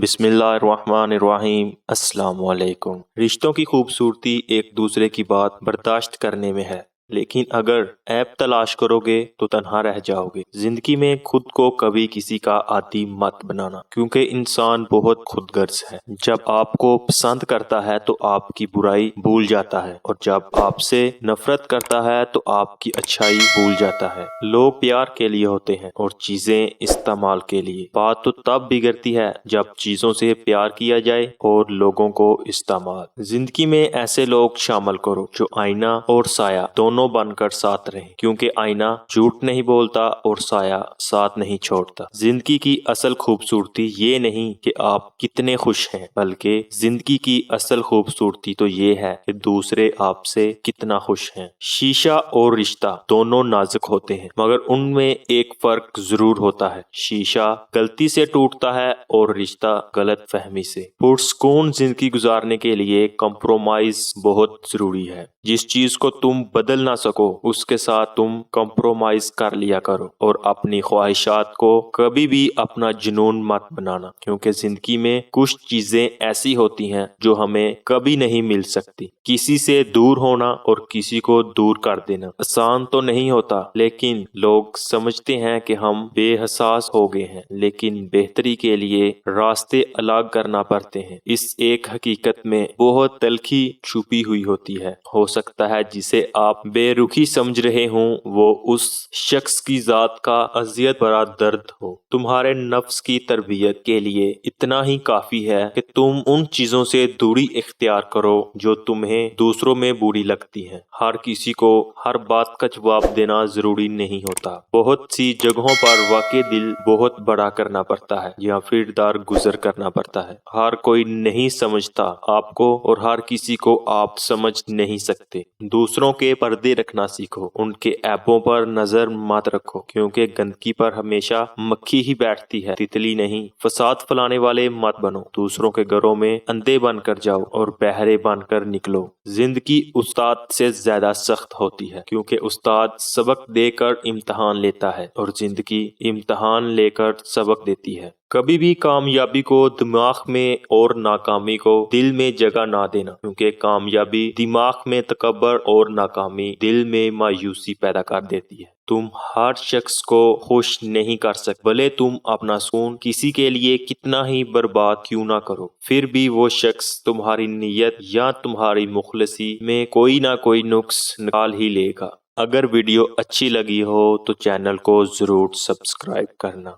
بسم اللہ الرحمن الرحیم۔ السلام علیکم۔ رشتوں کی خوبصورتی ایک دوسرے کی بات برداشت کرنے میں ہے، لیکن اگر عیب تلاش کرو گے تو تنہا رہ جاؤ گے۔ زندگی میں خود کو کبھی کسی کا عادی مت بنانا، کیونکہ انسان بہت خود غرض ہے۔ جب آپ کو پسند کرتا ہے تو آپ کی برائی بھول جاتا ہے، اور جب آپ سے نفرت کرتا ہے تو آپ کی اچھائی بھول جاتا ہے۔ لوگ پیار کے لیے ہوتے ہیں اور چیزیں استعمال کے لیے۔ بات تو تب بگڑتی ہے جب چیزوں سے پیار کیا جائے اور لوگوں کو استعمال۔ زندگی میں ایسے لوگ شامل کرو جو آئینہ اور سایہ دونوں بن کر ساتھ رہیں، کیونکہ آئینہ جھوٹ نہیں بولتا اور سایہ ساتھ نہیں چھوڑتا۔ زندگی کی اصل خوبصورتی یہ نہیں کہ آپ کتنے خوش ہیں، بلکہ زندگی کی اصل خوبصورتی تو یہ ہے کہ دوسرے آپ سے کتنا خوش ہیں۔ شیشہ اور رشتہ دونوں نازک ہوتے ہیں، مگر ان میں ایک فرق ضرور ہوتا ہے۔ شیشہ غلطی سے ٹوٹتا ہے اور رشتہ غلط فہمی سے۔ پرسکون زندگی گزارنے کے لیے کمپرومائز بہت ضروری ہے۔ جس چیز کو تم بدل نہ سکو اس کے ساتھ تم کمپرومائز کر لیا کرو، اور اپنی خواہشات کو کبھی بھی اپنا جنون مت بنانا، کیونکہ زندگی میں کچھ چیزیں ایسی ہوتی ہیں جو ہمیں کبھی نہیں مل سکتی۔ کسی سے دور ہونا اور کسی کو دور کر دینا آسان تو نہیں ہوتا، لیکن لوگ سمجھتے ہیں کہ ہم بے حساس ہو گئے ہیں، لیکن بہتری کے لیے راستے الگ کرنا پڑتے ہیں۔ اس ایک حقیقت میں بہت تلخی چھپی ہوئی ہوتی ہے۔ ہو سکتا ہے جسے آپ بے رخی سمجھ رہے ہوں وہ اس شخص کی ذات کا اذیت بھرا درد ہو۔ تمہارے نفس کی تربیت کے لیے اتنا ہی کافی ہے کہ تم ان چیزوں سے دوری اختیار کرو جو تمہیں دوسروں میں بری لگتی ہیں۔ ہر کسی کو ہر بات کا جواب دینا ضروری نہیں ہوتا۔ بہت سی جگہوں پر واقعی دل بہت بڑا کرنا پڑتا ہے یا پھر درگزر کرنا پڑتا ہے۔ ہر کوئی نہیں سمجھتا آپ کو اور ہر کسی کو آپ سمجھ نہیں سکتے۔ دوسروں کے پردے رکھنا سیکھو، ان کے عیبوں پر نظر مت رکھو، کیونکہ گندگی پر ہمیشہ مکھی ہی بیٹھتی ہے، تتلی نہیں۔ فساد پھیلانے والے مت بنو، دوسروں کے گھروں میں اندھے بن کر جاؤ اور بہرے بن کر نکلو۔ زندگی استاد سے زیادہ سخت ہوتی ہے، کیونکہ استاد سبق دے کر امتحان لیتا ہے اور زندگی امتحان لے کر سبق دیتی ہے۔ کبھی بھی کامیابی کو دماغ میں اور ناکامی کو دل میں جگہ نہ دینا، کیونکہ کامیابی دماغ میں تکبر اور ناکامی دل میں مایوسی پیدا کر دیتی ہے۔ تم ہر شخص کو خوش نہیں کر سکتے، بھلے تم اپنا سکون کسی کے لیے کتنا ہی برباد کیوں نہ کرو، پھر بھی وہ شخص تمہاری نیت یا تمہاری مخلصی میں کوئی نہ کوئی نقص نکال ہی لے گا۔ اگر ویڈیو اچھی لگی ہو تو چینل کو ضرور سبسکرائب کرنا۔